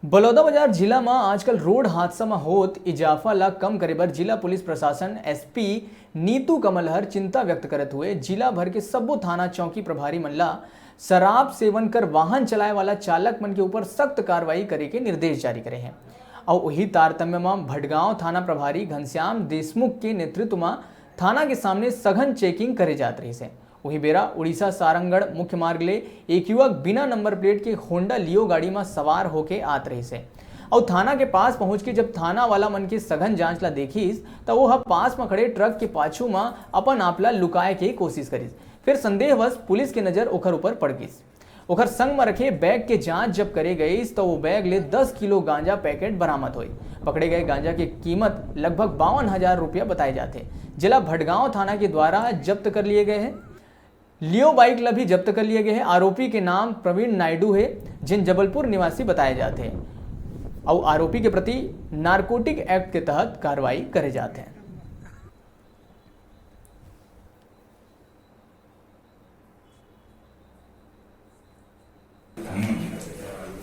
बलौदाबाजार जिला में आजकल रोड हादसा में होत इजाफा ला कम करे बर जिला पुलिस प्रशासन एसपी नीतू कमलहर चिंता व्यक्त करते हुए जिला भर के सब्बो थाना चौकी प्रभारी मन ला शराब सेवन कर वाहन चलाए वाला चालक मन के ऊपर सख्त कार्रवाई करे के निर्देश जारी करे हैं। और वही तारतम्य में भटगांव थाना प्रभारी घनश्याम देशमुख के नेतृत्व में थाना के सामने सघन चेकिंग करे जात रही से। वही बेरा उड़ीसा सारंगगढ़ मुख्य मार्ग ले एक युवक बिना नंबर प्लेट के होंडा लियो गाड़ी में सवार होके आत रही से और थाना के पास पहुंच के जब थाना वाला मन के सघन जांच ला देखीस तो वो पास में खड़े ट्रक के पाछू में अपन आपला लुकाए के कोशिश करीस। फिर संदेहवश पुलिस के नजर ओखर ऊपर पड़ गईस। ओखर संग में रखे बैग के जांच जब करे गई तो वो बैग ले 10 किलो गांजा पैकेट बरामद हुई। पकड़े गए गांजा की कीमत लगभग 52,000 रुपया बताए जाते। जिला भटगांव थाना के द्वारा जब्त कर लिए गए हैं। लियो बाइक ला भी जब्त कर लिए गए हैं। आरोपी के नाम प्रवीण नायडू है, जिन जबलपुर निवासी बताए जाते हैं और आरोपी के प्रति नारकोटिक एक्ट के तहत कार्रवाई करे जाते हैं।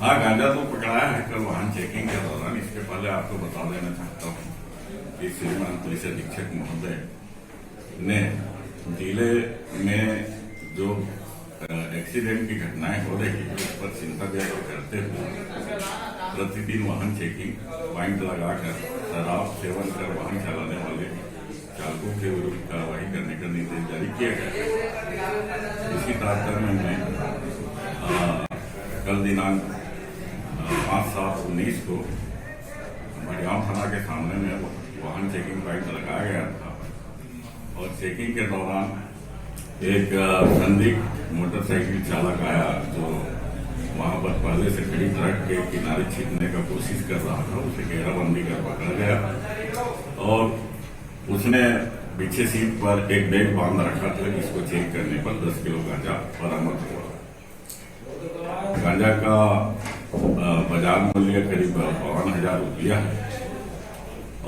हाँ, गांजा तो पकड़ाया है कल वाहन चेकिंग के दौरान। इसके पहले आपको बता देना चाहता हूँ कि श्रीमान पुलिस अधीक्षक महोदय ने जिले में जो एक्सीडेंट की घटनाएं हो रही है उस पर चिंता व्यक्त करते हुए प्रतिदिन वाहन चेकिंग पॉइंट लगाकर शराब सेवन कर वाहन चलाने वाले चालकों के विरुद्ध कार्रवाई करने का निर्देश जारी किया गया। इसी तारतम्य में कल दिनांक 5/7/19 को भटगांव थाना के सामने में वाहन चेकिंग पॉइंट लगाया गया था और चेकिंग के दौरान एक संदिग्ध मोटरसाइकिल चालक आया जो वहां पर पहले से खड़ी ट्रक के किनारे छीनने का कोशिश कर रहा था। उसे घेराबंदी कर पकड़ा गया और उसने पीछे सीट पर एक बैग बांध रखा था जिसको चेक करने पर 10 किलो गांजा बरामद हुआ। गांजा का बाजार मूल्य करीब 52,000 रुपया है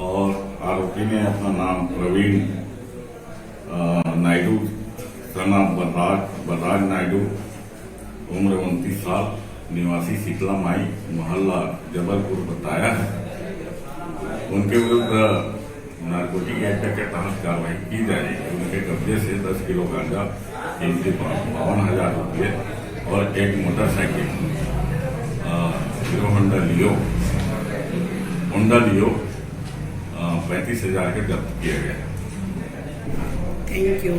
और आरोपी ने अपना नाम प्रवीण नायडू, सना बलराज नायडू, उम्र 29 साल, निवासी शीतला माई मोहल्ला जबलपुर बताया है। उनके विरुद्ध नारकोटिक एक्ट के तहत कार्रवाई की जाएगी। उनके कब्जे से 10 किलो गांजा, कीमती 52,000 रुपये और एक मोटरसाइकिल हीरो होंडा लियो 35,000 के जब्त किया गया। Thank you.